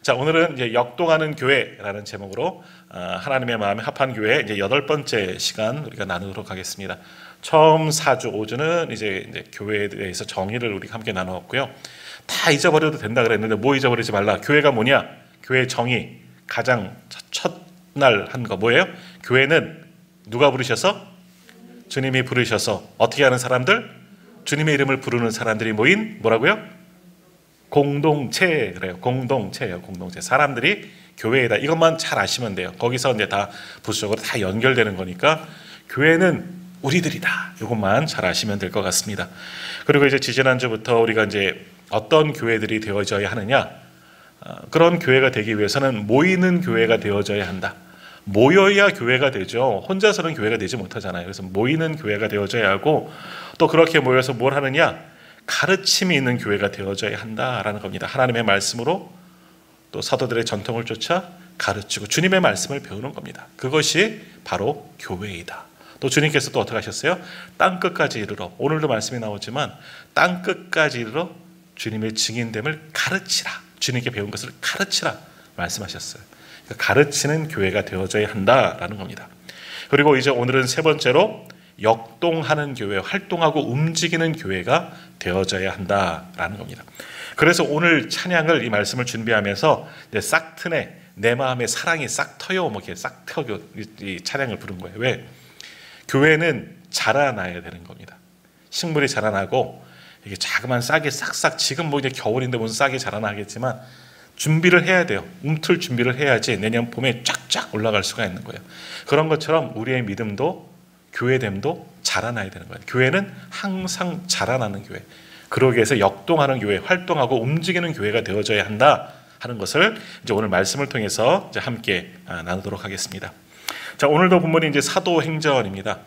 자, 오늘은 이제 역동하는 교회라는 제목으로 하나님의 마음에 합한 교회 이제 8번째 시간 우리가 나누도록 하겠습니다. 처음 4주, 5주는 이제 교회에 대해서 정의를 우리가 함께 나누었고요. 다 잊어버려도 된다 그랬는데 뭐 잊어버리지 말라. 교회가 뭐냐? 교회의 정의 가장 첫날 한 거 뭐예요? 교회는 누가 부르셔서? 주님이 부르셔서 어떻게 하는 사람들? 주님의 이름을 부르는 사람들이 모인 뭐라고요? 공동체. 그래요. 공동체예요. 공동체. 사람들이 교회이다. 이것만 잘 아시면 돼요. 거기서 이제 다 부수적으로 다 연결되는 거니까 교회는 우리들이다. 이것만 잘 아시면 될 것 같습니다. 그리고 이제 지지난주부터 우리가 이제 어떤 교회들이 되어져야 하느냐, 그런 교회가 되기 위해서는 모이는 교회가 되어져야 한다. 모여야 교회가 되죠. 혼자서는 교회가 되지 못하잖아요. 그래서 모이는 교회가 되어져야 하고, 또 그렇게 모여서 뭘 하느냐, 가르침이 있는 교회가 되어져야 한다라는 겁니다. 하나님의 말씀으로 또 사도들의 전통을 쫓아 가르치고 주님의 말씀을 배우는 겁니다. 그것이 바로 교회이다. 또 주님께서 또 어떻게 하셨어요? 땅끝까지 이르러, 오늘도 말씀이 나오지만 땅끝까지 이르러 주님의 증인됨을 가르치라. 주님께 배운 것을 가르치라 말씀하셨어요. 그러니까 가르치는 교회가 되어져야 한다라는 겁니다. 그리고 이제 오늘은 세 번째로 역동하는 교회, 활동하고 움직이는 교회가 되어져야 한다라는 겁니다. 그래서 오늘 찬양을, 이 말씀을 준비하면서 싹 트네, 내 마음에 사랑이 싹 터요, 뭐 이렇게 싹 터요, 이 찬양을 부른 거예요. 왜? 교회는 자라나야 되는 겁니다. 식물이 자라나고 이게 자그마한 싹이 싹싹, 지금 뭐 이제 겨울인데 무슨 싹이 자라나겠지만 준비를 해야 돼요. 움틀 준비를 해야지 내년 봄에 쫙쫙 올라갈 수가 있는 거예요. 그런 것처럼 우리의 믿음도, 교회됨도 자라나야 되는 거예요. 교회는 항상 자라나는 교회, 그러기 위해서 역동하는 교회, 활동하고 움직이는 교회가 되어져야 한다 하는 것을 이제 오늘 말씀을 통해서 이제 함께 나누도록 하겠습니다. 자, 오늘도 본문이 이제 사도행전입니다.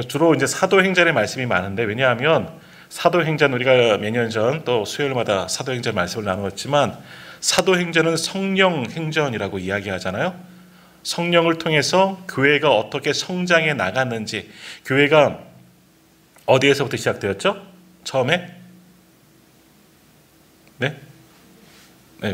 주로 이제 사도행전의 말씀이 많은데, 왜냐하면 사도행전, 우리가 몇 년 전 또 수요일마다 사도행전 말씀을 나누었지만 사도행전은 성령 행전이라고 이야기하잖아요. 성령을 통해서 교회가 어떻게 성장해 나갔는지, 교회가 어디에서부터 시작되었죠? 처음에? 네,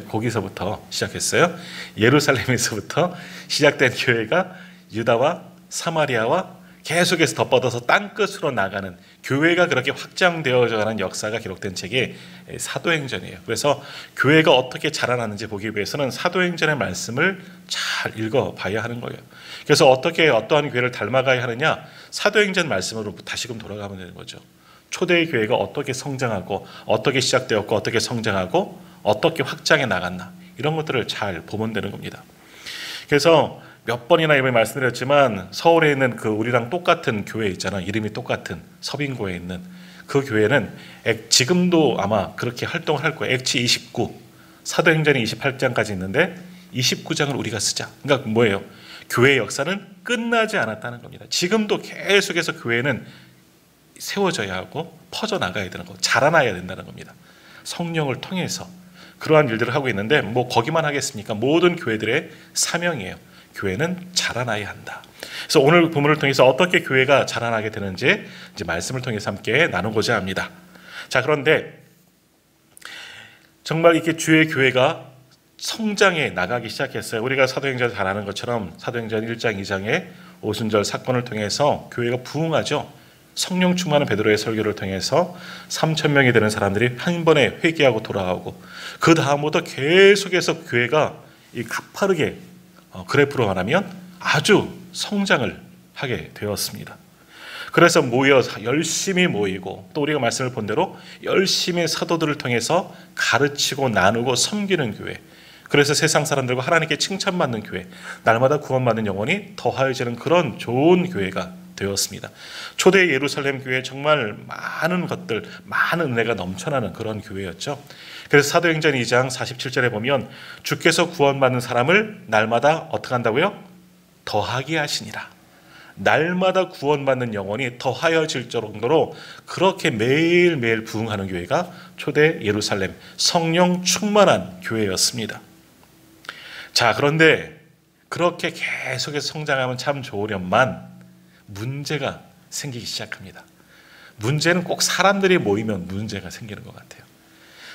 거기서부터 시작했어요. 예루살렘에서부터 시작된 교회가 유다와 사마리아와 계속해서 덧뻗어서 땅끝으로 나가는, 교회가 그렇게 확장되어져 가는 역사가 기록된 책이 사도행전이에요. 그래서 교회가 어떻게 자라나는지 보기 위해서는 사도행전의 말씀을 잘 읽어봐야 하는 거예요. 그래서 어떻게 어떠한 교회를 닮아가야 하느냐, 사도행전 말씀으로 다시금 돌아가면 되는 거죠. 초대의 교회가 어떻게 성장하고 어떻게 시작되었고 어떻게 성장하고 어떻게 확장해 나갔나, 이런 것들을 잘 보면 되는 겁니다. 그래서 몇 번이나 이번에 말씀드렸지만 서울에 있는 그 우리랑 똑같은 교회 있잖아요. 이름이 똑같은 서빙고에 있는 그 교회는 지금도 아마 그렇게 활동을 할 거예요. 액치 29, 사도행전이 28장까지 있는데 29장을 우리가 쓰자. 그러니까 뭐예요? 교회의 역사는 끝나지 않았다는 겁니다. 지금도 계속해서 교회는 세워져야 하고 퍼져나가야 되는 거, 자라나야 된다는 겁니다. 성령을 통해서 그러한 일들을 하고 있는데, 뭐 거기만 하겠습니까? 모든 교회들의 사명이에요. 교회는 자라나야 한다. 그래서 오늘 본문을 통해서 어떻게 교회가 자라나게 되는지 이제 말씀을 통해서 함께 나누고자 합니다. 자, 그런데 정말 이렇게 주의 교회가 성장해 나가기 시작했어요. 우리가 사도행전 잘 아는 것처럼 사도행전 1장, 2장의 오순절 사건을 통해서 교회가 부흥하죠. 성령 충만한 베드로의 설교를 통해서 3,000명이 되는 사람들이 한 번에 회개하고 돌아오고, 그 다음부터 계속해서 교회가 가파르게 그래프로 말하면 아주 성장을 하게 되었습니다. 그래서 모여서 열심히 모이고, 또 우리가 말씀을 본 대로 열심히 사도들을 통해서 가르치고 나누고 섬기는 교회, 그래서 세상 사람들과 하나님께 칭찬받는 교회, 날마다 구원받는 영혼이 더하여지는 그런 좋은 교회가 되었습니다. 초대 예루살렘 교회 정말 많은 것들, 많은 은혜가 넘쳐나는 그런 교회였죠. 그래서 사도행전 2장 47절에 보면 주께서 구원받는 사람을 날마다 어떻게 한다고요? 더하게 하시니라. 날마다 구원받는 영혼이 더하여질 정도로 그렇게 매일매일 부흥하는 교회가 초대 예루살렘 성령 충만한 교회였습니다. 자, 그런데 그렇게 계속해서 성장하면 참 좋으련만 문제가 생기기 시작합니다. 문제는 꼭 사람들이 모이면 문제가 생기는 것 같아요.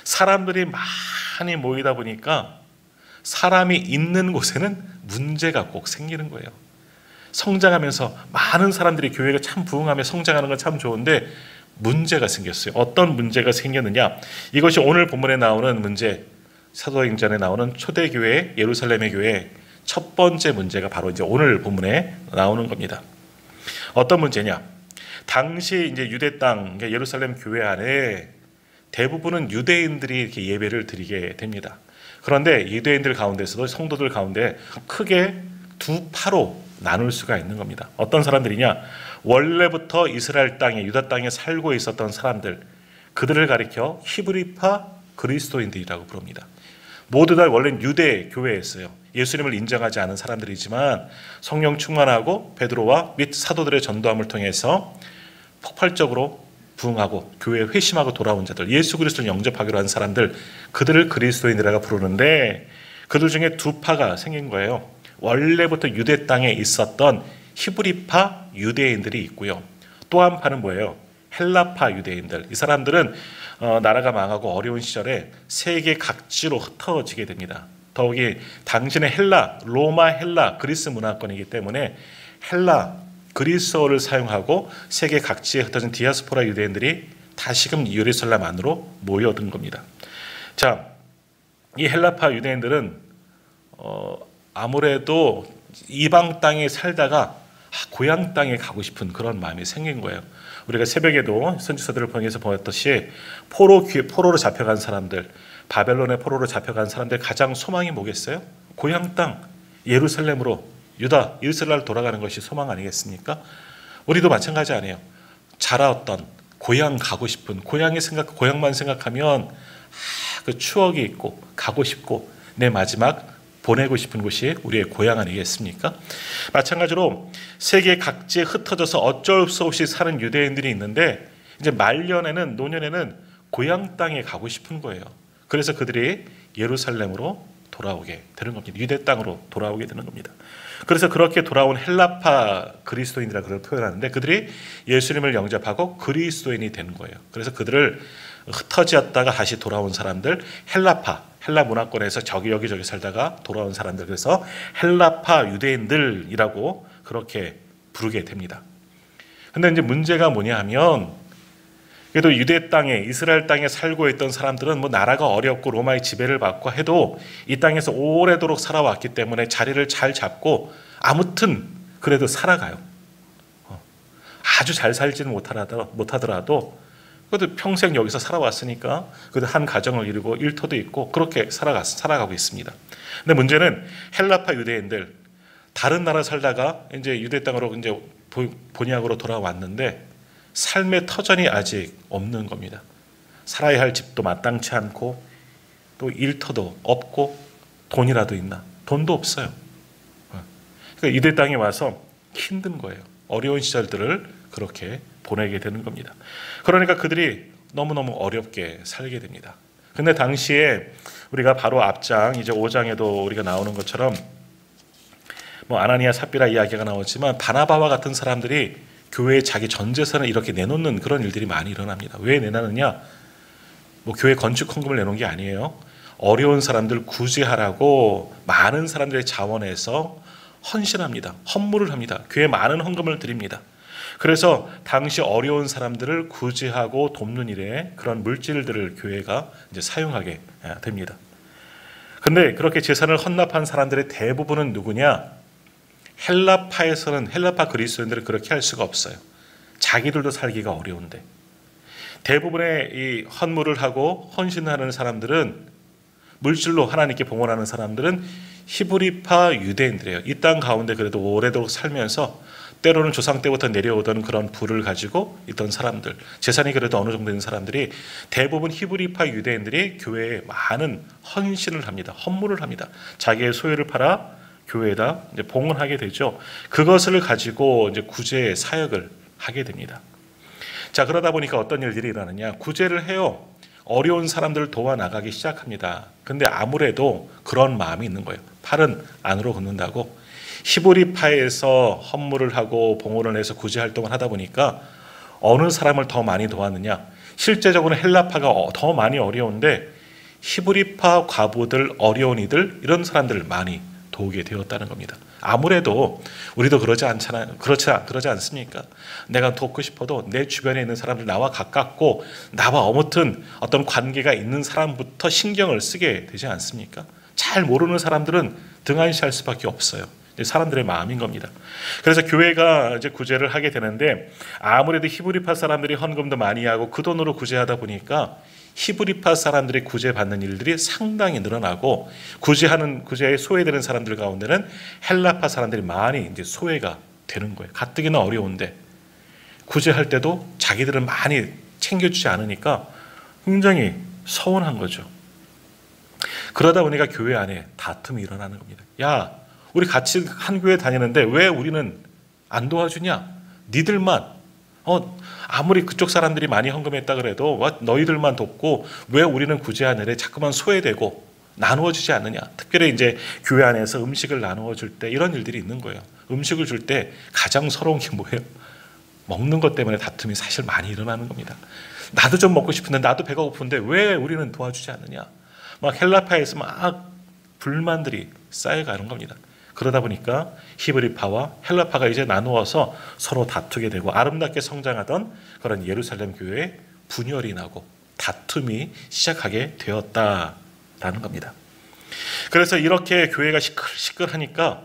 사람들이 많이 모이다 보니까 사람이 있는 곳에는 문제가 꼭 생기는 거예요. 성장하면서 많은 사람들이 교회가 참 부흥하며 성장하는 건 참 좋은데 문제가 생겼어요. 어떤 문제가 생겼느냐? 이것이 오늘 본문에 나오는 문제, 사도행전에 나오는 초대교회, 예루살렘의 교회 첫 번째 문제가 바로 이제 오늘 본문에 나오는 겁니다. 어떤 문제냐? 당시 이제 유대 땅, 예루살렘 교회 안에 대부분은 유대인들이 이렇게 예배를 드리게 됩니다. 그런데 유대인들 가운데서도 성도들 가운데 크게 두 파로 나눌 수가 있는 겁니다. 어떤 사람들이냐? 원래부터 이스라엘 땅에, 유다 땅에 살고 있었던 사람들, 그들을 가리켜 히브리파 그리스도인들이라고 부릅니다. 모두 다 원래는 유대 교회였어요. 예수님을 인정하지 않은 사람들이지만 성령 충만하고 베드로와 및 사도들의 전도함을 통해서 폭발적으로 부흥하고 교회에 회심하고 돌아온 자들, 예수 그리스도를 영접하기로 한 사람들, 그들을 그리스도인이라고 부르는데 그들 중에 두 파가 생긴 거예요. 원래부터 유대 땅에 있었던 히브리파 유대인들이 있고요. 또 한 파는 뭐예요? 헬라파 유대인들. 이 사람들은 나라가 망하고 어려운 시절에 세계 각지로 흩어지게 됩니다. 더욱이 당신의 헬라, 로마 헬라, 그리스 문화권이기 때문에 헬라, 그리스어를 사용하고 세계 각지에 흩어진 디아스포라 유대인들이 다시금 예루살렘 안으로 모여든 겁니다. 자, 이 헬라파 유대인들은 아무래도 이방 땅에 살다가 고향 땅에 가고 싶은 그런 마음이 생긴 거예요. 우리가 새벽에도 선지서들을 통해서 보았듯이 포로로 잡혀간 사람들, 바벨론의 포로로 잡혀간 사람들 가장 소망이 뭐겠어요? 고향 땅 예루살렘으로, 유다 이스라엘 돌아가는 것이 소망 아니겠습니까? 우리도 마찬가지 아니에요. 자라왔던 고향 가고 싶은, 고향만 생각하면 그 추억이 있고 가고 싶고 내 마지막 보내고 싶은 곳이 우리의 고향 아니겠습니까? 마찬가지로 세계 각지에 흩어져서 어쩔 수 없이 사는 유대인들이 있는데 이제 말년에는, 노년에는 고향 땅에 가고 싶은 거예요. 그래서 그들이 예루살렘으로 돌아오게 되는 겁니다. 유대 땅으로 돌아오게 되는 겁니다. 그래서 그렇게 돌아온 헬라파 그리스도인이라고 그걸 표현하는데 그들이 예수님을 영접하고 그리스도인이 된 거예요. 그래서 그들을 흩어졌다가 다시 돌아온 사람들, 헬라 문화권에서 여기저기 살다가 돌아온 사람들, 그래서 헬라파 유대인들이라고 그렇게 부르게 됩니다. 근데 이제 문제가 뭐냐 하면 그래도 유대 땅에, 이스라엘 땅에 살고 있던 사람들은 뭐 나라가 어렵고 로마의 지배를 받고 해도 이 땅에서 오래도록 살아왔기 때문에 자리를 잘 잡고 아무튼 그래도 살아가요. 아주 잘 살지는 못하더라도 그래도 평생 여기서 살아왔으니까 그래도 한 가정을 이루고 일터도 있고 그렇게 살아가고 있습니다. 근데 문제는 헬라파 유대인들, 다른 나라 살다가 이제 유대 땅으로 이제 본향으로 돌아왔는데 삶의 터전이 아직 없는 겁니다. 살아야 할 집도 마땅치 않고 또 일터도 없고 돈이라도 있나? 돈도 없어요. 그러니까 유대 땅에 와서 힘든 거예요. 어려운 시절들을 그렇게 보내게 되는 겁니다. 그러니까 그들이 너무너무 어렵게 살게 됩니다. 근데 당시에 우리가 바로 앞장 이제 5장에도 우리가 나오는 것처럼 뭐 아나니아 삽비라 이야기가 나오지만 바나바와 같은 사람들이 교회에 자기 전 재산을 이렇게 내놓는 그런 일들이 많이 일어납니다. 왜 내놓느냐? 뭐 교회 건축 헌금을 내놓은 게 아니에요. 어려운 사람들 구제하라고 많은 사람들의 자원에서 헌신합니다. 헌물을 합니다. 교회에 많은 헌금을 드립니다. 그래서 당시 어려운 사람들을 구제하고 돕는 일에 그런 물질들을 교회가 이제 사용하게 됩니다. 근데 그렇게 재산을 헌납한 사람들의 대부분은 누구냐? 헬라파 그리스도인들은 그렇게 할 수가 없어요. 자기들도 살기가 어려운데. 대부분의 이 헌물을 하고 헌신하는 사람들은, 물질로 하나님께 봉헌하는 사람들은 히브리파 유대인들이에요. 이 땅 가운데 그래도 오래도록 살면서 때로는 조상 때부터 내려오던 그런 부를 가지고 있던 사람들, 재산이 그래도 어느 정도 있는 사람들이 대부분 히브리파 유대인들이 교회에 많은 헌신을 합니다. 헌물을 합니다. 자기의 소유를 팔아 교회에다 이제 봉헌하게 되죠. 그것을 가지고 이제 구제 사역을 하게 됩니다. 자, 그러다 보니까 어떤 일들이 일어나느냐? 구제를 해요. 어려운 사람들을 도와 나가기 시작합니다. 근데 아무래도 그런 마음이 있는 거예요. 팔은 안으로 걷는다고. 히브리파에서 헌물을 하고 봉헌을 해서 구제 활동을 하다 보니까 어느 사람을 더 많이 도왔느냐? 실제적으로 헬라파가 더 많이 어려운데 히브리파 과부들, 어려운 이들 이런 사람들을 많이 도우게 되었다는 겁니다. 아무래도 우리도 그러지 않습니까? 내가 돕고 싶어도 내 주변에 있는 사람들, 나와 가깝고 나와 어무튼 어떤 관계가 있는 사람부터 신경을 쓰게 되지 않습니까? 잘 모르는 사람들은 등한시할 수밖에 없어요. 사람들의 마음인 겁니다. 그래서 교회가 이제 구제를 하게 되는데, 아무래도 히브리파 사람들이 헌금도 많이 하고 그 돈으로 구제하다 보니까 히브리파 사람들이 구제받는 일들이 상당히 늘어나고, 구제에 소외되는 사람들 가운데는 헬라파 사람들이 많이 이제 소외가 되는 거예요. 가뜩이나 어려운데 구제할 때도 자기들은 많이 챙겨주지 않으니까 굉장히 서운한 거죠. 그러다 보니까 교회 안에 다툼이 일어나는 겁니다. 야, 우리 같이 한 교회 다니는데 왜 우리는 안 도와주냐? 니들만 아무리 그쪽 사람들이 많이 헌금했다 그래도 너희들만 돕고 왜 우리는 구제하는 일에 자꾸만 소외되고 나누어 주지 않느냐? 특별히 이제 교회 안에서 음식을 나누어 줄 때 이런 일들이 있는 거예요. 음식을 줄 때 가장 서러운 게 뭐예요? 먹는 것 때문에 다툼이 사실 많이 일어나는 겁니다. 나도 좀 먹고 싶은데, 나도 배가 고픈데 왜 우리는 도와주지 않느냐? 막 헬라파에서 막 불만들이 쌓여가는 겁니다. 그러다 보니까 히브리파와 헬라파가 이제 나누어서 서로 다투게 되고, 아름답게 성장하던 그런 예루살렘 교회에 분열이 나고 다툼이 시작하게 되었다라는 겁니다. 그래서 이렇게 교회가 시끌시끌하니까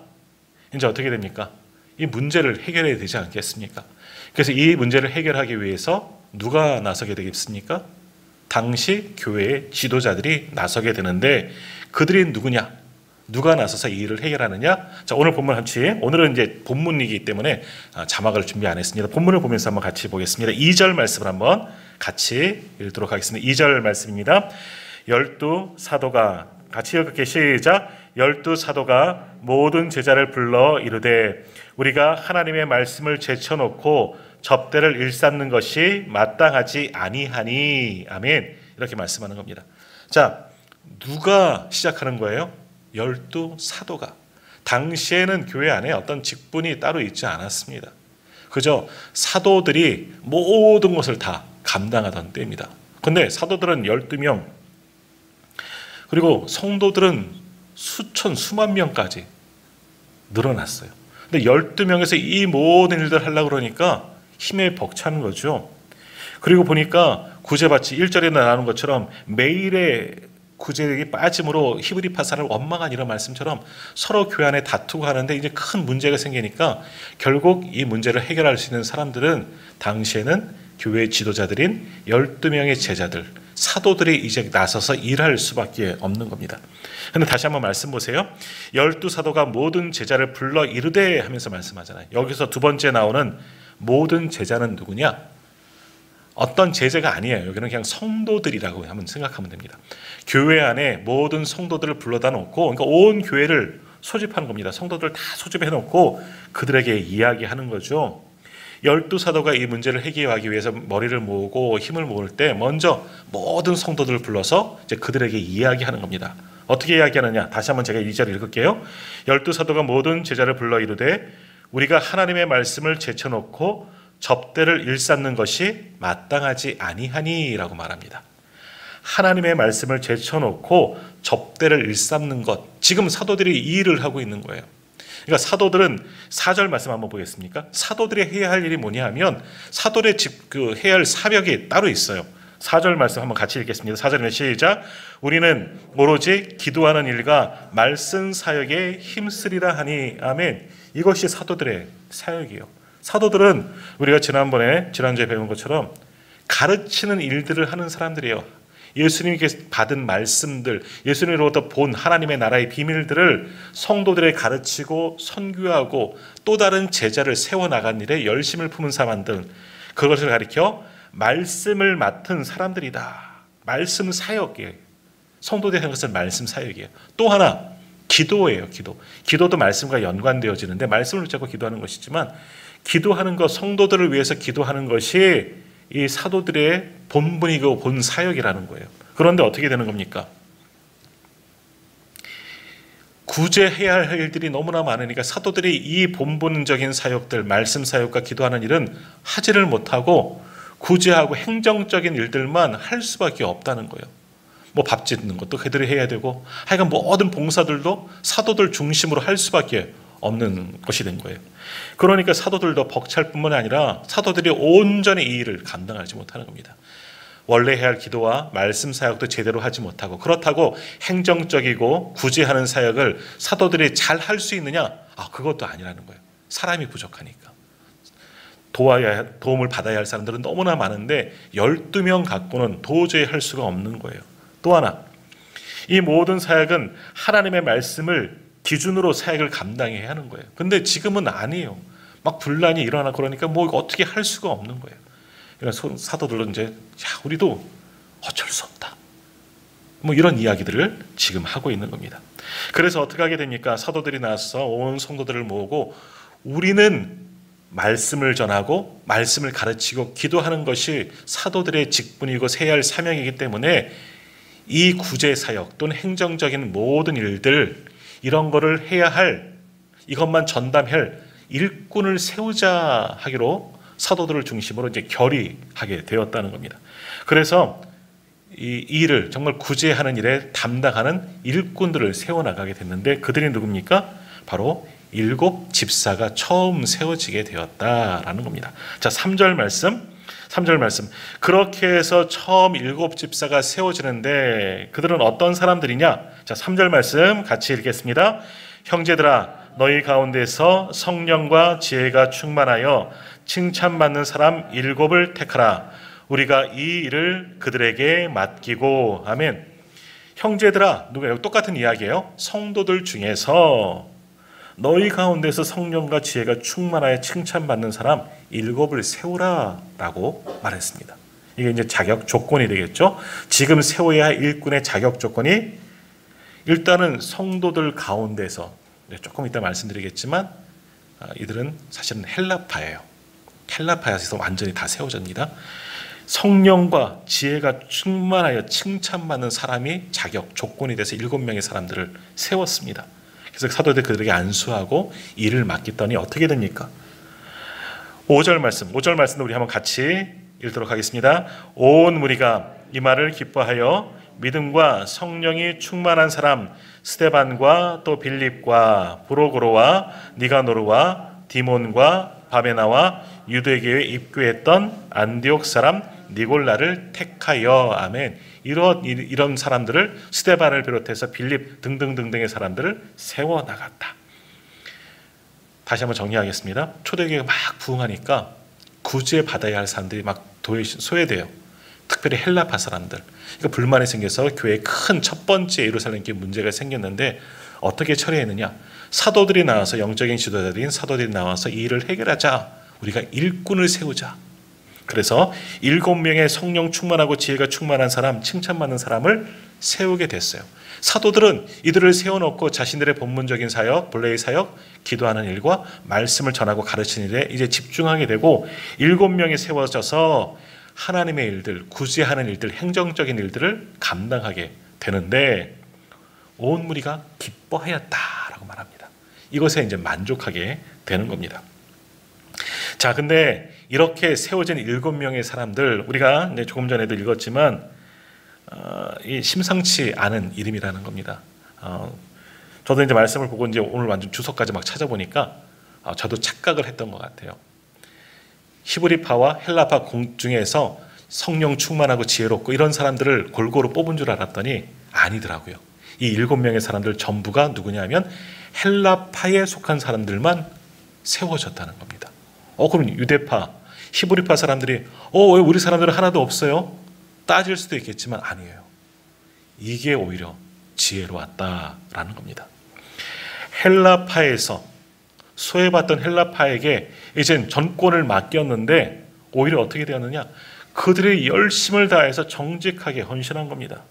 이제 어떻게 됩니까? 이 문제를 해결해야 되지 않겠습니까? 그래서 이 문제를 해결하기 위해서 누가 나서게 되겠습니까? 당시 교회의 지도자들이 나서게 되는데, 그들이 누구냐? 누가 나서서 이 일을 해결하느냐? 자, 오늘 본문 같이, 오늘은 이제 본문이기 때문에 자막을 준비 안 했습니다. 본문을 보면서 한번 같이 보겠습니다. 2절 말씀을 한번 같이 읽도록 하겠습니다. 2절 말씀입니다. 12사도가, 같이 읽을게, 시작. 12사도가 모든 제자를 불러 이르되 우리가 하나님의 말씀을 제쳐놓고 접대를 일삼는 것이 마땅하지 아니하니. 아멘. 이렇게 말씀하는 겁니다. 자, 누가 시작하는 거예요? 12사도가. 당시에는 교회 안에 어떤 직분이 따로 있지 않았습니다. 그저 사도들이 모든 것을 다 감당하던 때입니다. 근데 사도들은 12명, 그리고 성도들은 수만 명까지 늘어났어요. 근데 12명에서 이 모든 일들을 하려고 그러니까 힘에 벅차는 거죠. 그리고 보니까 구제받지, 1절에 나오는 것처럼 매일의 구제액이 빠짐으로 히브리파 사람을 원망하니라 말씀처럼 서로 교회 안에 다투고 하는데, 이제 큰 문제가 생기니까 결국 이 문제를 해결할 수 있는 사람들은 당시에는 교회 지도자들인 12명의 제자들, 사도들이 이제 나서서 일할 수밖에 없는 겁니다. 그런데 다시 한번 말씀 보세요. 12사도가 모든 제자를 불러 이르되 하면서 말씀하잖아요. 여기서 두 번째 나오는 모든 제자는 누구냐? 어떤 제자가 아니에요. 여기는 그냥 성도들이라고 한번 생각하면 됩니다. 교회 안에 모든 성도들을 불러다 놓고, 그러니까 온 교회를 소집하는 겁니다. 성도들을 다 소집해 놓고 그들에게 이야기하는 거죠. 12사도가 이 문제를 해결하기 위해서 머리를 모으고 힘을 모을 때 먼저 모든 성도들을 불러서 이제 그들에게 이야기하는 겁니다. 어떻게 이야기하느냐? 다시 한번 제가 2절 읽을게요. 12사도가 모든 제자를 불러 이르되 우리가 하나님의 말씀을 제쳐놓고 접대를 일삼는 것이 마땅하지 아니하니라고 말합니다. 하나님의 말씀을 제쳐놓고 접대를 일삼는 것, 지금 사도들이 이 일을 하고 있는 거예요. 그러니까 사도들은 4절 말씀 한번 보겠습니까? 사도들이 해야 할 일이 뭐냐 하면 사도들의 해야 할 사역이 따로 있어요. 4절 말씀 한번 같이 읽겠습니다. 4절이면 시작. 우리는 오로지 기도하는 일과 말씀 사역에 힘쓰리라 하니. 아멘. 이것이 사도들의 사역이에요. 사도들은 우리가 지난주에 배운 것처럼 가르치는 일들을 하는 사람들이에요. 예수님께 받은 말씀들, 예수님으로부터 본 하나님의 나라의 비밀들을 성도들에 가르치고 선교하고 또 다른 제자를 세워나간 일에 열심을 품은 사람들, 그것을 가리켜 말씀을 맡은 사람들이다. 말씀 사역이에요. 성도들이 하는 것은 말씀 사역이에요. 또 하나, 기도예요. 기도도 말씀과 연관되어지는데 말씀을 붙잡고 기도하는 것이지만, 기도하는 것, 성도들을 위해서 기도하는 것이 이 사도들의 본분이고 본 사역이라는 거예요. 그런데 어떻게 되는 겁니까? 구제해야 할 일들이 너무나 많으니까 사도들이 이 본분적인 사역들, 말씀 사역과 기도하는 일은 하지를 못하고 구제하고 행정적인 일들만 할 수밖에 없다는 거예요. 뭐 밥 짓는 것도 그들이 해야 되고, 하여간 모든 봉사들도 사도들 중심으로 할 수밖에 없는 것이 된 거예요. 그러니까 사도들도 벅찰 뿐만 아니라 사도들이 온전히 이 일을 감당하지 못하는 겁니다. 원래 해야 할 기도와 말씀 사역도 제대로 하지 못하고, 그렇다고 행정적이고 구제하는 사역을 사도들이 잘 할 수 있느냐? 그것도 아니라는 거예요. 사람이 부족하니까. 도움을 받아야 할 사람들은 너무나 많은데 12명 갖고는 도저히 할 수가 없는 거예요. 또 하나, 이 모든 사역은 하나님의 말씀을 기준으로 사역을 감당해야 하는 거예요. 근데 지금은 아니에요. 막 분란이 일어나 그러니까 뭐 어떻게 할 수가 없는 거예요. 그러니까 사도들은 이제 우리도 어쩔 수 없다, 뭐 이런 이야기들을 지금 하고 있는 겁니다. 그래서 어떻게 하게 됩니까? 사도들이 나서 온 성도들을 모으고 우리는 말씀을 전하고 말씀을 가르치고 기도하는 것이 사도들의 직분이고 세야 할 사명이기 때문에 이 구제 사역 또는 행정적인 모든 일들, 이런 거를 해야 할, 이것만 전담할 일꾼을 세우자 하기로 사도들을 중심으로 이제 결의하게 되었다는 겁니다. 그래서 이 일을 정말 구제하는 일에 담당하는 일꾼들을 세워나가게 됐는데, 그들이 누굽니까? 바로 7 집사가 처음 세워지게 되었다라는 겁니다. 자, 3절 말씀. 그렇게 해서 처음 7 집사가 세워지는데 그들은 어떤 사람들이냐? 자, 3절 말씀 같이 읽겠습니다. 형제들아, 너희 가운데서 성령과 지혜가 충만하여 칭찬받는 사람 7을 택하라. 우리가 이 일을 그들에게 맡기고. 아멘. 형제들아, 누구예요? 똑같은 이야기예요. 성도들 중에서 너희 가운데서 성령과 지혜가 충만하여 칭찬받는 사람 7을 세우라 라고 말했습니다. 이게 이제 자격 조건이 되겠죠. 지금 세워야 할 일꾼의 자격 조건이, 일단은 성도들 가운데서, 조금 이따 말씀드리겠지만 이들은 사실은 헬라파예요. 헬라파에서 완전히 다 세워집니다. 성령과 지혜가 충만하여 칭찬받는 사람이 자격 조건이 돼서 7명의 사람들을 세웠습니다. 그래서 사도들이 그들에게 안수하고 일을 맡겼더니 어떻게 됩니까? 5절 말씀도 우리 한번 같이 읽도록 하겠습니다. 온 무리가 이 말을 기뻐하여 믿음과 성령이 충만한 사람 스데반과 또 빌립과 브로고로와 니가노르와 디몬과 바베나와 유대교에 입교했던 안디옥 사람 니골라를 택하여. 아멘. 이런 사람들을, 스데반을 비롯해서 빌립 등등등등의 사람들을 세워나갔다. 다시 한번 정리하겠습니다. 초대교회가 막 부흥하니까 구제받아야 할 사람들이 막 소외돼요. 특별히 헬라파 사람들. 그러니까 불만이 생겨서 교회에 큰 첫 번째 예루살렘 교회 문제가 생겼는데 어떻게 처리했느냐? 사도들이 나와서, 영적인 지도자들인 사도들이 나와서 이 일을 해결하자. 우리가 일꾼을 세우자. 그래서 7명의 성령 충만하고 지혜가 충만한 사람, 칭찬받는 사람을 세우게 됐어요. 사도들은 이들을 세워놓고 자신들의 본문적인 사역, 본래의 사역, 기도하는 일과 말씀을 전하고 가르치는 일에 이제 집중하게 되고, 7명이 세워져서 하나님의 일들, 구제하는 일들, 행정적인 일들을 감당하게 되는데 온 무리가 기뻐하였다라고 말합니다. 이것에 이제 만족하게 되는 겁니다. 자, 근데 이렇게 세워진 7명의 사람들, 우리가 이제 조금 전에도 읽었지만 이 심상치 않은 이름이라는 겁니다. 저도 이제 말씀을 보고 이제 오늘 완전 주석까지 막 찾아보니까 저도 착각을 했던 것 같아요. 히브리파와 헬라파 중에서 성령 충만하고 지혜롭고 이런 사람들을 골고루 뽑은 줄 알았더니 아니더라고요. 이 7명의 사람들 전부가 누구냐면 헬라파에 속한 사람들만 세워졌다는 겁니다. 그럼 유대파, 히브리파 사람들이 왜 우리 사람들은 하나도 없어요? 따질 수도 있겠지만 아니에요. 이게 오히려 지혜로웠다라는 겁니다. 헬라파에서 소외받던 헬라파에게 이젠 전권을 맡겼는데 오히려 어떻게 되었느냐? 그들의 열심을 다해서 정직하게 헌신한 겁니다.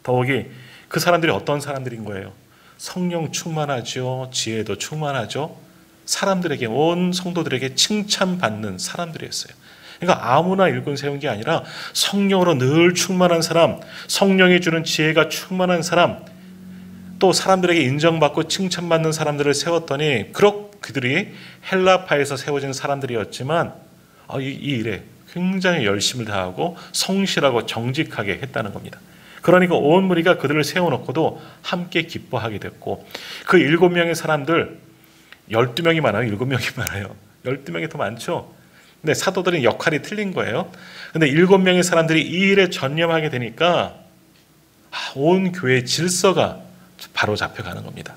더욱이 그 사람들이 어떤 사람들인 거예요? 성령 충만하죠. 지혜도 충만하죠. 사람들에게, 온 성도들에게 칭찬받는 사람들이었어요. 그러니까 아무나 일꾼 세운 게 아니라 성령으로 늘 충만한 사람, 성령이 주는 지혜가 충만한 사람, 또 사람들에게 인정받고 칭찬받는 사람들을 세웠더니 그들이 헬라파에서 세워진 사람들이었지만 이 일에 굉장히 열심을 다하고 성실하고 정직하게 했다는 겁니다. 그러니까 온 무리가 그들을 세워놓고도 함께 기뻐하게 됐고, 그 7명의 사람들, 12명이 많아요? 7명이 많아요? 12명이 더 많죠? 근데 사도들은 역할이 틀린 거예요. 근데 7명의 사람들이 이 일에 전념하게 되니까 온 교회의 질서가 바로 잡혀가는 겁니다.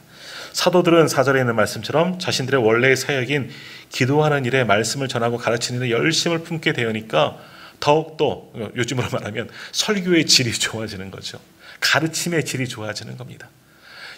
사도들은 4절에 있는 말씀처럼 자신들의 원래의 사역인 기도하는 일에 말씀을 전하고 가르치는 일에 열심을 품게 되니까 더욱더 요즘으로 말하면 설교의 질이 좋아지는 거죠. 가르침의 질이 좋아지는 겁니다.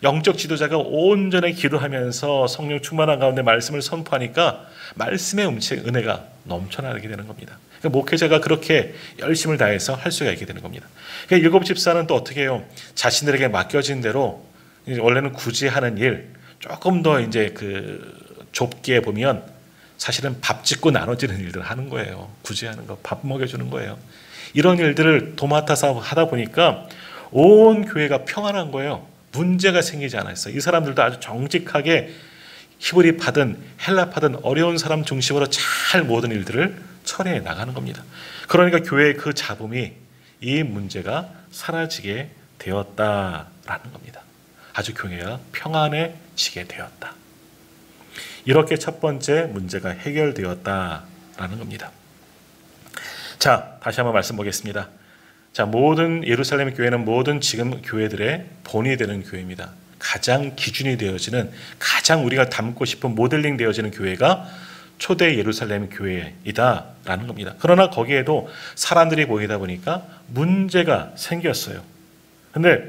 영적 지도자가 온전히 기도하면서 성령 충만한 가운데 말씀을 선포하니까 말씀의 은혜가 넘쳐나게 되는 겁니다. 그러니까 목회자가 그렇게 열심을 다해서 할 수가 있게 되는 겁니다. 그러니까 7 집사는 또 어떻게 해요? 자신들에게 맡겨진 대로 원래는 굳이 하는 일, 조금 더 이제 좁게 보면 사실은 밥 짓고 나눠지는 일들을 하는 거예요. 굳이 하는 거, 밥 먹여주는 거예요. 이런 일들을 도맡아서 하다 보니까 온 교회가 평안한 거예요. 문제가 생기지 않았어요. 이 사람들도 아주 정직하게 히브리파든 헬라파든 어려운 사람 중심으로 잘 모든 일들을 처리해 나가는 겁니다. 그러니까 교회의 그 잡음이, 이 문제가 사라지게 되었다라는 겁니다. 아주 교회가 평안해지게 되었다. 이렇게 첫 번째 문제가 해결되었다라는 겁니다. 자, 다시 한번 말씀 보겠습니다. 자, 모든 예루살렘 교회는 모든 지금 교회들의 본이 되는 교회입니다. 가장 기준이 되어지는, 가장 우리가 닮고 싶은 모델링 되어지는 교회가 초대 예루살렘 교회이다라는 겁니다. 그러나 거기에도 사람들이 모이다 보니까 문제가 생겼어요. 근데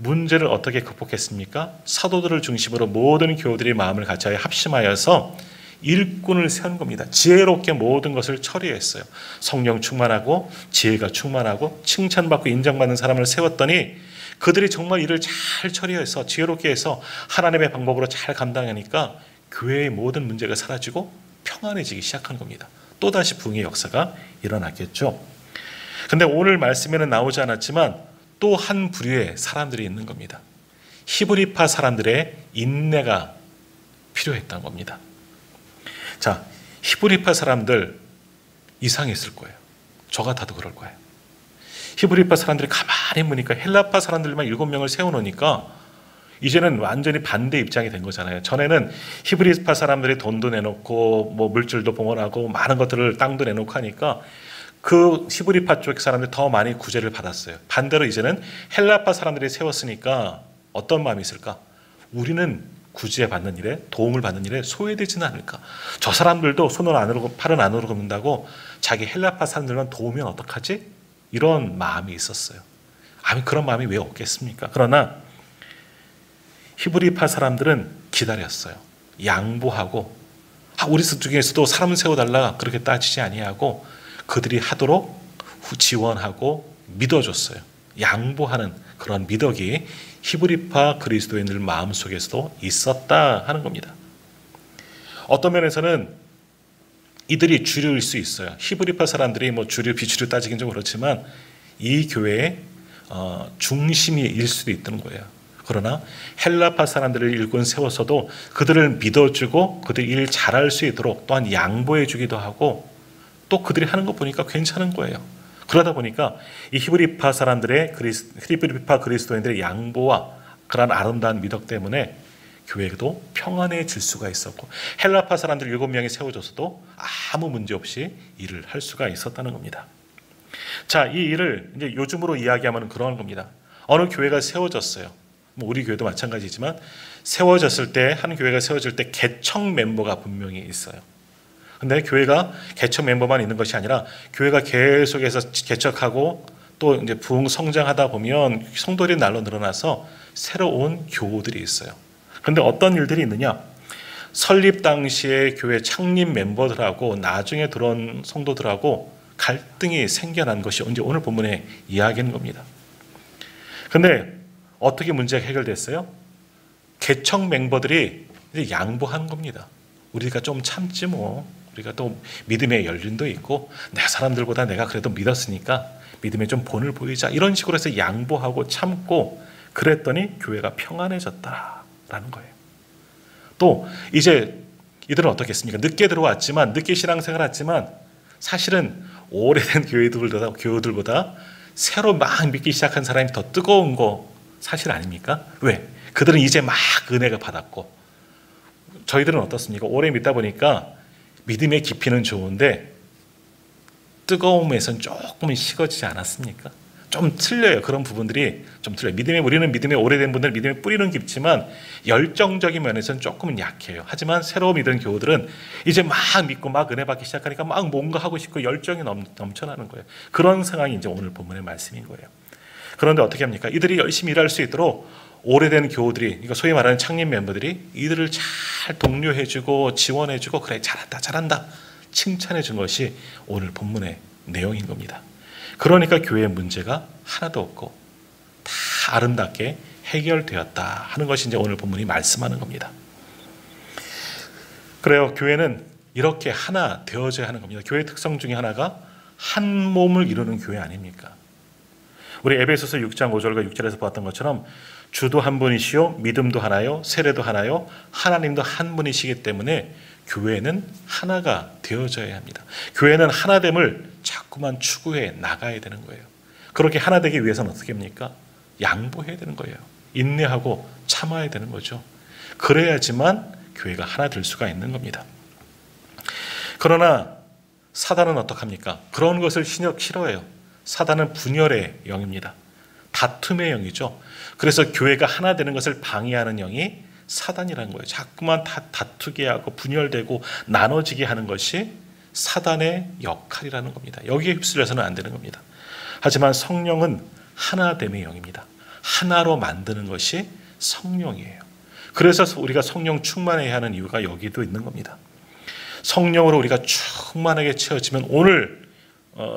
문제를 어떻게 극복했습니까? 사도들을 중심으로 모든 교우들이 마음을 같이 합심하여서 일꾼을 세운 겁니다. 지혜롭게 모든 것을 처리했어요. 성령 충만하고 지혜가 충만하고 칭찬받고 인정받는 사람을 세웠더니 그들이 정말 일을 잘 처리해서 지혜롭게 해서 하나님의 방법으로 잘 감당하니까 교회의 모든 문제가 사라지고 평안해지기 시작한 겁니다. 또다시 부흥의 역사가 일어났겠죠. 근데 오늘 말씀에는 나오지 않았지만 또 한 부류의 사람들이 있는 겁니다. 히브리파 사람들의 인내가 필요했던 겁니다. 자, 히브리파 사람들 이상했을 거예요. 저 같아도 그럴 거예요. 히브리파 사람들이 가만히 보니까 헬라파 사람들만 7명을 세워놓으니까 이제는 완전히 반대 입장이 된 거잖아요. 전에는 히브리파 사람들이 돈도 내놓고 뭐 물질도 봉헌하고 많은 것들을 땅도 내놓고 하니까 그 히브리파 쪽 사람들이 더 많이 구제를 받았어요. 반대로 이제는 헬라파 사람들이 세웠으니까 어떤 마음이 있을까? 우리는 구제받는 일에, 도움을 받는 일에 소외되지는 않을까? 저 사람들도 손을 안으로, 팔은 안으로 굽는다고 자기 헬라파 사람들만 도우면 어떡하지? 이런 마음이 있었어요. 아니, 그런 마음이 왜 없겠습니까? 그러나 히브리파 사람들은 기다렸어요. 양보하고, 우리 중에서도 사람 세워달라 그렇게 따지지 아니하고 그들이 하도록 지원하고 믿어줬어요. 양보하는 그런 미덕이 히브리파 그리스도인들 마음속에서도 있었다 하는 겁니다. 어떤 면에서는 이들이 주류일 수 있어요. 히브리파 사람들이 뭐 주류 비주류 따지긴 좀 그렇지만 이 교회의 중심일 수도 있다는 거예요. 그러나 헬라파 사람들을 일꾼 세워서도 그들을 믿어주고 그들 일 잘할 수 있도록 또한 양보해 주기도 하고 또 그들이 하는 거 보니까 괜찮은 거예요. 그러다 보니까 이 히브리파 사람들의 히브리파 그리스도인들의 양보와 그런 아름다운 미덕 때문에 교회도 평안해질 수가 있었고 헬라파 사람들 7명이 세워져서도 아무 문제 없이 일을 할 수가 있었다는 겁니다. 자, 이 일을 이제 요즘으로 이야기하면 그런 겁니다. 어느 교회가 세워졌어요. 뭐 우리 교회도 마찬가지지만 세워졌을 때, 한 교회가 세워질 때 개척 멤버가 분명히 있어요. 근데 교회가 개척 멤버만 있는 것이 아니라 교회가 계속해서 개척하고 또 이제 부흥 성장하다 보면 성도들이 날로 늘어나서 새로운 교우들이 있어요. 근데 어떤 일들이 있느냐? 설립 당시에 교회 창립 멤버들하고 나중에 들어온 성도들하고 갈등이 생겨난 것이 이제 오늘 본문에 이야기하는 겁니다. 근데 어떻게 문제가 해결됐어요? 개척 멤버들이 이제 양보한 겁니다. 우리가 좀 참지 뭐. 우리가 또 믿음의 연륜도 있고 내 사람들보다 내가 그래도 믿었으니까 믿음의 좀 본을 보이자. 이런 식으로 해서 양보하고 참고 그랬더니 교회가 평안해졌다라는 거예요. 또 이제 이들은 어떻겠습니까? 늦게 들어왔지만 늦게 신앙생활을 했지만 사실은 오래된 교우들보다 새로 막 믿기 시작한 사람이 더 뜨거운 거 사실 아닙니까? 왜? 그들은 이제 막 은혜가 받았고, 저희들은 어떻습니까? 오래 믿다 보니까 믿음의 깊이는 좋은데 뜨거움에선 조금은 식어지지 않았습니까? 좀 틀려요. 그런 부분들이 좀 틀려요. 우리는 믿음에 오래된 분들 믿음의 뿌리는 깊지만 열정적인 면에서는 조금은 약해요. 하지만 새로 믿은 교우들은 이제 막 믿고 막 은혜 받기 시작하니까 막 뭔가 하고 싶고 열정이 넘쳐나는 거예요. 그런 상황이 이제 오늘 본문의 말씀인 거예요. 그런데 어떻게 합니까? 이들이 열심히 일할 수 있도록 오래된 교우들이, 그러니까 소위 말하는 창립 멤버들이 이들을 잘 독려해주고 지원해주고, 그래 잘한다 칭찬해 준 것이 오늘 본문의 내용인 겁니다. 그러니까 교회의 문제가 하나도 없고 다 아름답게 해결되었다 하는 것이 이제 오늘 본문이 말씀하는 겁니다. 그래요. 교회는 이렇게 하나 되어져야 하는 겁니다. 교회의 특성 중에 하나가 한 몸을 이루는 교회 아닙니까? 우리 에베소서 6장 5절과 6절에서 봤던 것처럼 주도 한 분이시요 믿음도 하나요 세례도 하나요 하나님도 한 분이시기 때문에 교회는 하나가 되어져야 합니다. 교회는 하나됨을 자꾸만 추구해 나가야 되는 거예요. 그렇게 하나 되기 위해서는 어떻게 합니까? 양보해야 되는 거예요. 인내하고 참아야 되는 거죠. 그래야지만 교회가 하나 될 수가 있는 겁니다. 그러나 사단은 어떡합니까? 그런 것을 싫어해요. 사단은 분열의 영입니다. 다툼의 영이죠. 그래서 교회가 하나 되는 것을 방해하는 영이 사단이라는 거예요. 자꾸만 다투게 하고 분열되고 나눠지게 하는 것이 사단의 역할이라는 겁니다. 여기에 휩쓸려서는 안 되는 겁니다. 하지만 성령은 하나됨의 영입니다. 하나로 만드는 것이 성령이에요. 그래서 우리가 성령 충만해야 하는 이유가 여기도 있는 겁니다. 성령으로 우리가 충만하게 채워지면 오늘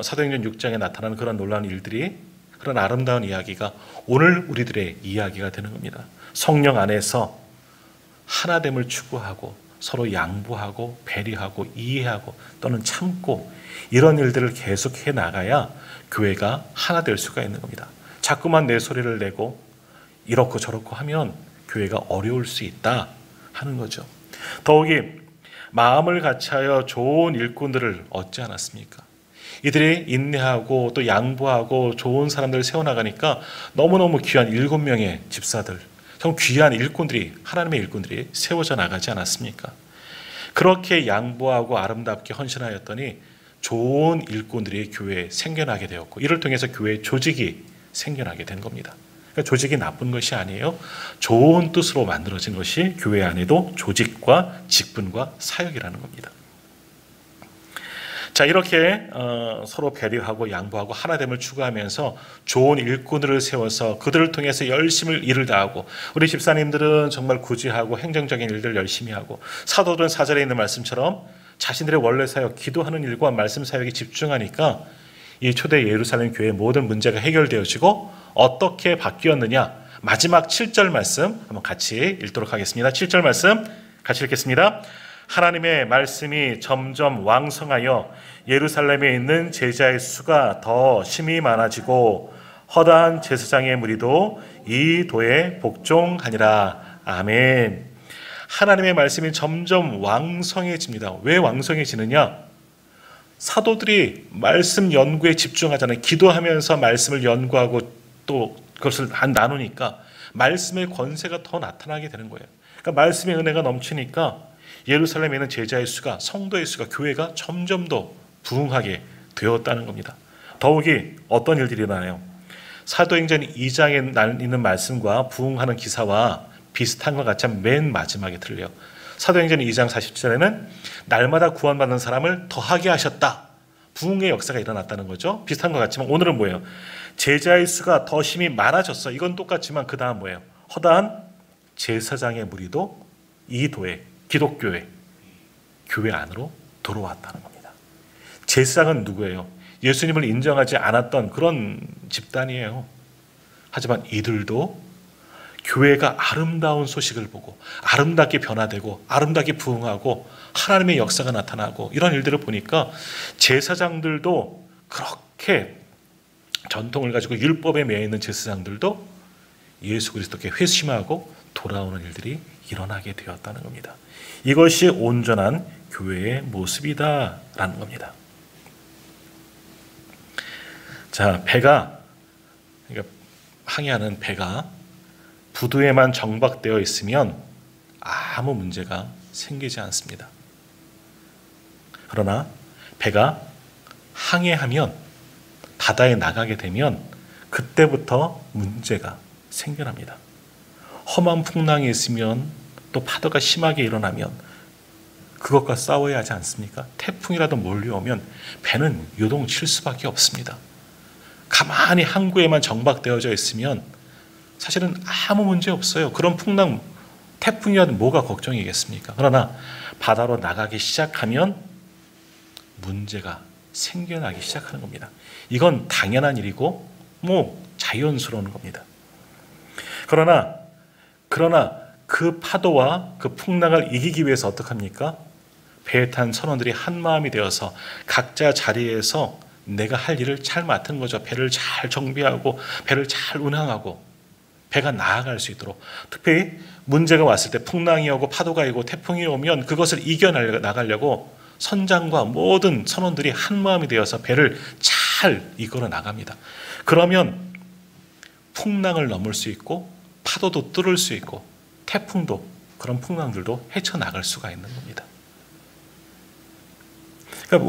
사도행전 6장에 나타나는 그런 놀라운 일들이, 그런 아름다운 이야기가 오늘 우리들의 이야기가 되는 겁니다. 성령 안에서 하나됨을 추구하고 서로 양보하고 배려하고 이해하고 또는 참고 이런 일들을 계속해 나가야 교회가 하나 될 수가 있는 겁니다. 자꾸만 내 소리를 내고 이렇고 저렇고 하면 교회가 어려울 수 있다 하는 거죠. 더욱이 마음을 같이하여 좋은 일꾼들을 얻지 않았습니까? 이들이 인내하고 또 양보하고 좋은 사람들을 세워나가니까 너무너무 귀한 7명의 집사들, 참 귀한 일꾼들이, 하나님의 일꾼들이 세워져 나가지 않았습니까? 그렇게 양보하고 아름답게 헌신하였더니 좋은 일꾼들이 교회에 생겨나게 되었고, 이를 통해서 교회의 조직이 생겨나게 된 겁니다. 그러니까 조직이 나쁜 것이 아니에요. 좋은 뜻으로 만들어진 것이 교회 안에도 조직과 직분과 사역이라는 겁니다. 자, 이렇게 서로 배려하고 양보하고 하나됨을 추구하면서 좋은 일꾼들을 세워서 그들을 통해서 열심히 일을 다하고, 우리 집사님들은 정말 구제하고 행정적인 일들 열심히 하고, 사도들은 4절에 있는 말씀처럼 자신들의 원래 사역, 기도하는 일과 말씀 사역에 집중하니까 이 초대 예루살렘 교회의 모든 문제가 해결되어지고 어떻게 바뀌었느냐, 마지막 7절 말씀 한번 같이 읽도록 하겠습니다. 7절 말씀 같이 읽겠습니다. 하나님의 말씀이 점점 왕성하여 예루살렘에 있는 제자의 수가 더 심히 많아지고 허다한 제사장의 무리도 이 도에 복종하니라. 아멘. 하나님의 말씀이 점점 왕성해집니다. 왜 왕성해지느냐? 사도들이 말씀 연구에 집중하잖아요. 기도하면서 말씀을 연구하고 또 그것을 나누니까 말씀의 권세가 더 나타나게 되는 거예요. 그러니까 말씀의 은혜가 넘치니까 예루살렘에 있는 제자의 수가, 성도의 수가, 교회가 점점 더 부흥하게 되었다는 겁니다. 더욱이 어떤 일들이 일어나요? 사도행전 2장에 있는 말씀과 부흥하는 기사와 비슷한 것 같지만 맨 마지막에 틀려요. 사도행전 2장 40절에는 날마다 구원받는 사람을 더하게 하셨다. 부흥의 역사가 일어났다는 거죠. 비슷한 것 같지만 오늘은 뭐예요? 제자의 수가 더 심히 많아졌어. 이건 똑같지만 그 다음 뭐예요? 허다한 제사장의 무리도 이 도에, 기독교회, 교회 안으로 들어왔다는 겁니다. 제사장은 누구예요? 예수님을 인정하지 않았던 그런 집단이에요. 하지만 이들도 교회가 아름다운 소식을 보고 아름답게 변화되고 아름답게 부흥하고 하나님의 역사가 나타나고 이런 일들을 보니까 제사장들도, 그렇게 전통을 가지고 율법에 매여 있는 제사장들도 예수 그리스도께 회심하고 돌아오는 일들이 일어나게 되었다는 겁니다. 이것이 온전한 교회의 모습이다라는 겁니다. 자, 배가 항해하는 배가 부두에만 정박되어 있으면 아무 문제가 생기지 않습니다. 그러나 배가 항해하면, 바다에 나가게 되면 그때부터 문제가 생겨납니다. 험한 풍랑이 있으면, 또 파도가 심하게 일어나면 그것과 싸워야 하지 않습니까? 태풍이라도 몰려오면 배는 요동칠 수밖에 없습니다. 가만히 항구에만 정박되어져 있으면 사실은 아무 문제 없어요. 그런 풍랑, 태풍이라도 뭐가 걱정이겠습니까? 그러나 바다로 나가기 시작하면 문제가 생겨나기 시작하는 겁니다. 이건 당연한 일이고 자연스러운 겁니다. 그러나 그 파도와 그 풍랑을 이기기 위해서 어떡합니까? 배에 탄 선원들이 한마음이 되어서 각자 자리에서 내가 할 일을 잘 맡은 거죠. 배를 잘 정비하고 배를 잘 운항하고 배가 나아갈 수 있도록, 특별히 문제가 왔을 때 풍랑이 오고 파도가 오고 태풍이 오면 그것을 이겨나가려고 선장과 모든 선원들이 한마음이 되어서 배를 잘 이끌어 나갑니다. 그러면 풍랑을 넘을 수 있고 파도도 뚫을 수 있고 태풍도, 그런 풍랑들도 헤쳐나갈 수가 있는 겁니다. 그러니까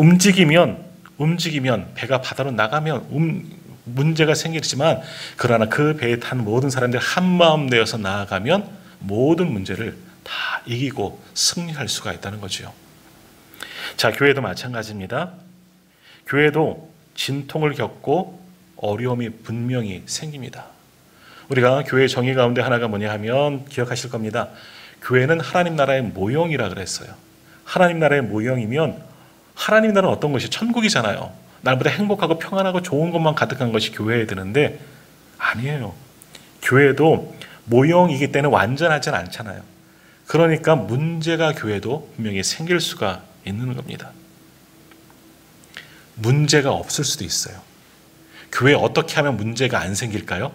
움직이면 배가 바다로 나가면 문제가 생기지만, 그러나 그 배에 탄 모든 사람들이 한마음 되어서 나아가면 모든 문제를 다 이기고 승리할 수가 있다는 거죠. 자, 교회도 마찬가지입니다. 교회도 진통을 겪고 어려움이 분명히 생깁니다. 우리가 교회 정의 가운데 하나가 뭐냐 하면 기억하실 겁니다. 교회는 하나님 나라의 모형이라 그랬어요. 하나님 나라의 모형이면, 하나님 나라는 어떤 것이 천국이잖아요. 날보다 행복하고 평안하고 좋은 것만 가득한 것이 교회에 드는데 아니에요. 교회도 모형이기 때문에 완전하진 않잖아요. 그러니까 문제가 교회도 분명히 생길 수가 있는 겁니다. 문제가 없을 수도 있어요. 교회에 어떻게 하면 문제가 안 생길까요?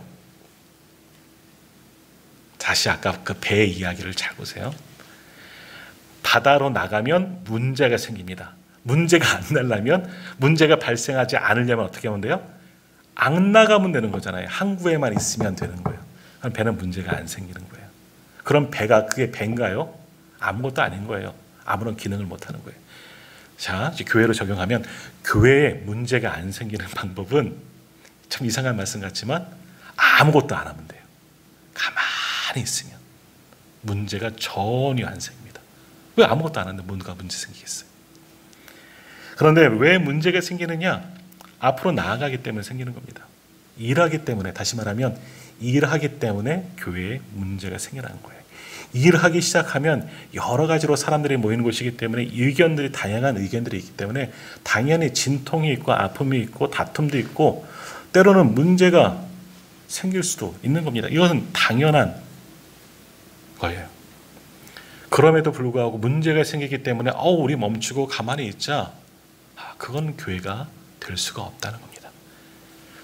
다시 아까 그 배 이야기를 잘 보세요. 바다로 나가면 문제가 생깁니다. 문제가 안 나려면, 문제가 발생하지 않으려면 어떻게 하면 돼요? 안 나가면 되는 거잖아요. 항구에만 있으면 되는 거예요. 그럼 배는 문제가 안 생기는 거예요. 그럼 그게 배인가요? 아무것도 아닌 거예요. 아무런 기능을 못 하는 거예요. 자, 이제 교회로 적용하면 교회에 문제가 안 생기는 방법은, 참 이상한 말씀 같지만 아무것도 안 하면 돼요. 가만히 있으면 문제가 전혀 안 생깁니다. 왜 아무것도 안 하는데 뭔가 문제 생기겠어요? 그런데 왜 문제가 생기느냐? 앞으로 나아가기 때문에 생기는 겁니다. 일하기 때문에, 다시 말하면 일하기 때문에 교회에 문제가 생겨나는 거예요. 일하기 시작하면 여러 가지로 사람들이 모이는 곳이기 때문에 다양한 의견들이 있기 때문에 당연히 진통이 있고 아픔이 있고 다툼도 있고 때로는 문제가 생길 수도 있는 겁니다. 이것은 당연한 거예요. 그럼에도 불구하고 문제가 생기기 때문에 우리 멈추고 가만히 있자, 그건 교회가 될 수가 없다는 겁니다.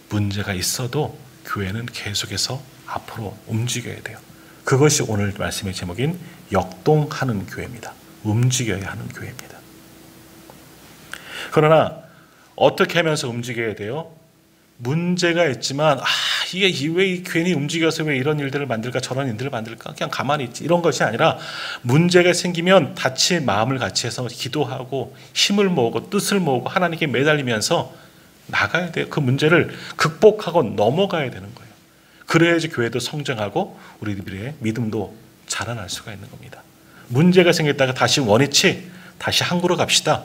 문제가 있어도 교회는 계속해서 앞으로 움직여야 돼요. 그것이 오늘 말씀의 제목인 역동하는 교회입니다. 움직여야 하는 교회입니다. 그러나 어떻게 하면서 움직여야 돼요? 문제가 있지만 이게 왜 괜히 움직여서 왜 이런 일들을 만들까, 저런 일들을 만들까, 그냥 가만히 있지, 이런 것이 아니라 문제가 생기면 같이 마음을 같이 해서 기도하고 힘을 모으고 뜻을 모으고 하나님께 매달리면서 나가야 돼요. 그 문제를 극복하고 넘어가야 되는 거예요. 그래야지 교회도 성장하고 우리들의 믿음도 자라날 수가 있는 겁니다. 문제가 생겼다가 다시 다시 항구로 갑시다.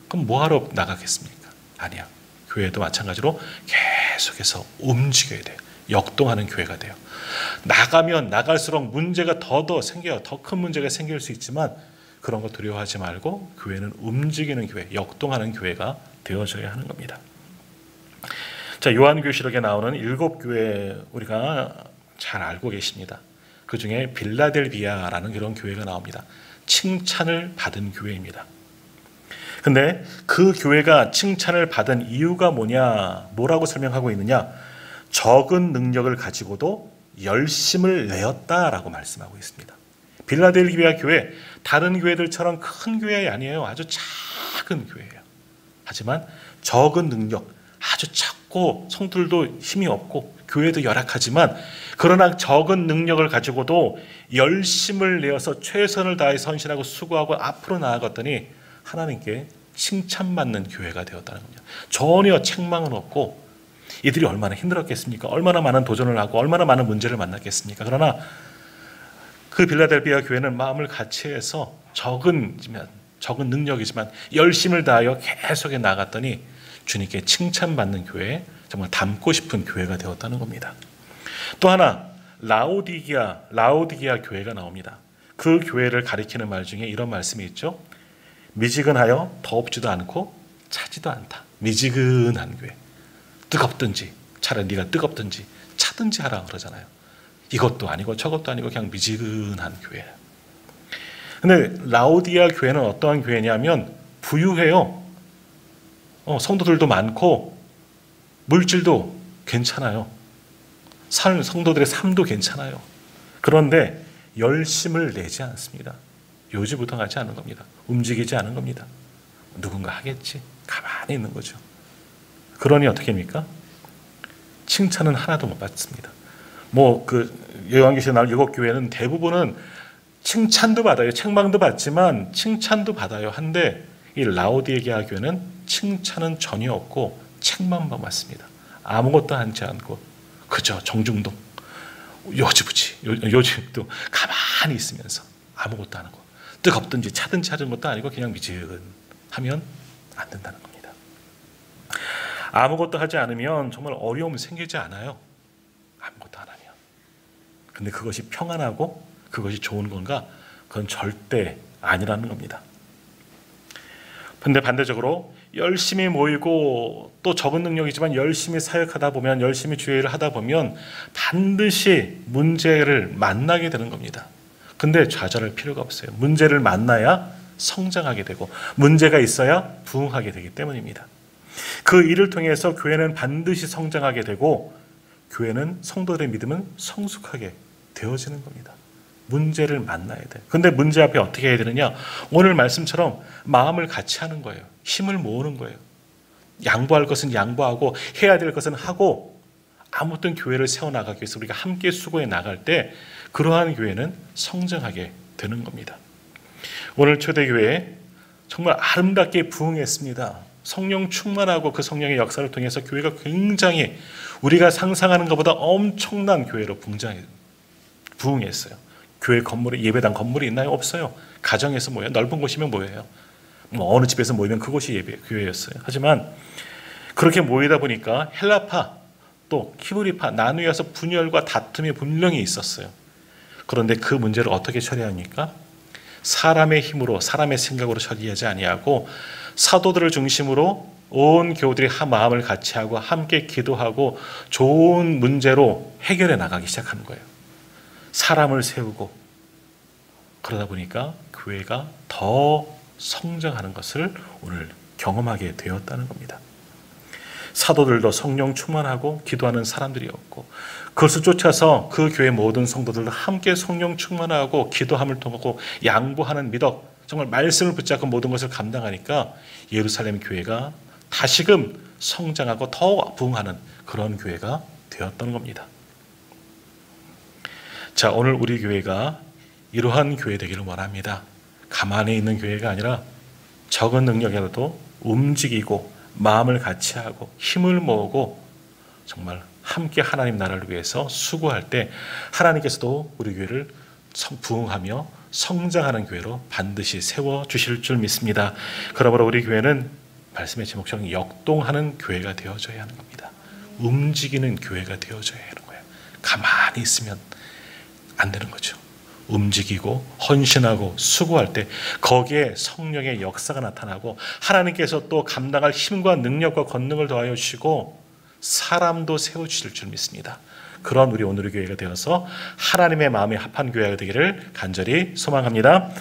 그럼 뭐하러 나가겠습니까? 아니야. 교회도 마찬가지로 계속해서 움직여야 돼요. 역동하는 교회가 돼요. 나가면 나갈수록 문제가 더 생겨요. 더 큰 문제가 생길 수 있지만 그런 거 두려워하지 말고 교회는 움직이는 교회, 역동하는 교회가 되어져야 하는 겁니다. 자, 요한계시록에 나오는 7교회 우리가 잘 알고 계십니다. 그 중에 빌라델비아라는 그런 교회가 나옵니다. 칭찬을 받은 교회입니다. 근데 그 교회가 칭찬을 받은 이유가 뭐라고 설명하고 있느냐? 적은 능력을 가지고도 열심을 내었다라고 말씀하고 있습니다. 빌라델비아 교회, 다른 교회들처럼 큰 교회 아니에요. 아주 작은 교회예요. 하지만 적은 능력, 아주 작고 성도들도 힘이 없고 교회도 열악하지만 그러나 적은 능력을 가지고도 열심을 내어서 최선을 다해 헌신하고 수고하고 앞으로 나아갔더니 하나님께 칭찬받는 교회가 되었다는 겁니다. 전혀 책망은 없고 이들이 얼마나 힘들었겠습니까? 얼마나 많은 도전을 하고 얼마나 많은 문제를 만났겠습니까? 그러나 그 빌라델비아 교회는 마음을 같이해서 적은 능력이지만 열심을 다하여 계속 나아갔더니 주님께 칭찬받는 교회, 정말 닮고 싶은 교회가 되었다는 겁니다. 또 하나 라오디게아 교회가 나옵니다. 그 교회를 가리키는 말 중에 이런 말씀이 있죠. 미지근하여 더웁지도 않고 차지도 않다. 미지근한 교회. 뜨겁든지 차라리 네가 뜨겁든지 차든지 하라 그러잖아요. 이것도 아니고 저것도 아니고 그냥 미지근한 교회. 근데 라오디게아 교회는 어떠한 교회냐면 부유해요. 성도들도 많고 물질도 괜찮아요. 성도들의 삶도 괜찮아요. 그런데 열심을 내지 않습니다. 요지부동하지 않은 겁니다. 움직이지 않은 겁니다. 누군가 하겠지. 가만히 있는 거죠. 그러니 어떻게 합니까? 칭찬은 하나도 못 받습니다. 요한계시록에 나올 7교회는 대부분은 칭찬도 받아요. 책망도 받지만 칭찬도 받아요. 한데 이 라오디게아 교회는 칭찬은 전혀 없고 책망만 받습니다. 아무것도 하지 않고 그저 정중동 요즘도 가만히 있으면서 아무것도 안 하고 뜨겁든지 차든지 하는 것도 아니고 그냥 미지근하면 안 된다는 겁니다. 아무것도 하지 않으면 정말 어려움이 생기지 않아요. 아무것도 안 하면. 근데 그것이 평안하고 그것이 좋은 건가? 그건 절대 아니라는 겁니다. 근데 반대적으로 열심히 모이고 또 적은 능력이지만 열심히 사역하다 보면 열심히 주의를 하다 보면 반드시 문제를 만나게 되는 겁니다. 근데 좌절할 필요가 없어요. 문제를 만나야 성장하게 되고 문제가 있어야 부흥하게 되기 때문입니다. 그 일을 통해서 교회는 반드시 성장하게 되고 교회는 성도들의 믿음은 성숙하게 되어지는 겁니다. 문제를 만나야 돼요. 근데 문제 앞에 어떻게 해야 되느냐? 오늘 말씀처럼 마음을 같이 하는 거예요. 힘을 모으는 거예요. 양보할 것은 양보하고 해야 될 것은 하고 아무튼 교회를 세워나가기 위해서 우리가 함께 수고해 나갈 때 그러한 교회는 성장하게 되는 겁니다. 오늘 초대교회 정말 아름답게 부흥했습니다. 성령 충만하고 그 성령의 역사를 통해서 교회가 굉장히 우리가 상상하는 것보다 엄청난 교회로 부흥했어요. 교회 건물에 예배당 건물이 있나요? 없어요. 가정에서 모여요. 넓은 곳이면 모여요. 어느 집에서 모이면 그곳이 교회였어요. 하지만 그렇게 모이다 보니까 헬라파 또 히브리파 나누어서 분열과 다툼이 분명히 있었어요. 그런데 그 문제를 어떻게 처리합니까? 사람의 힘으로 사람의 생각으로 처리하지 아니하고 사도들을 중심으로 온 교우들이 한 마음을 같이 하고 함께 기도하고 좋은 문제로 해결해 나가기 시작하는 거예요. 사람을 세우고 그러다 보니까 교회가 더 성장하는 것을 오늘 경험하게 되었다는 겁니다. 사도들도 성령 충만하고 기도하는 사람들이었고 그것을 쫓아서 그 교회 모든 성도들도 함께 성령 충만하고 기도함을 통하고 양보하는 미덕 정말 말씀을 붙잡고 모든 것을 감당하니까 예루살렘 교회가 다시금 성장하고 더 부흥하는 그런 교회가 되었던 겁니다. 자, 오늘 우리 교회가 이러한 교회 되기를 원합니다. 가만히 있는 교회가 아니라 적은 능력이라도 움직이고 마음을 같이 하고 힘을 모으고 정말 함께 하나님 나라를 위해서 수고할 때 하나님께서도 우리 교회를 부흥하며 성장하는 교회로 반드시 세워주실 줄 믿습니다. 그러므로 우리 교회는 말씀의 제목처럼 역동하는 교회가 되어져야 하는 겁니다. 움직이는 교회가 되어져야 하는 거예요. 가만히 있으면 안 되는 거죠. 움직이고 헌신하고 수고할 때 거기에 성령의 역사가 나타나고 하나님께서 또 감당할 힘과 능력과 권능을 더하여 주시고 사람도 세워주실 줄 믿습니다. 그런 우리 오늘의 교회가 되어서 하나님의 마음에 합한 교회가 되기를 간절히 소망합니다.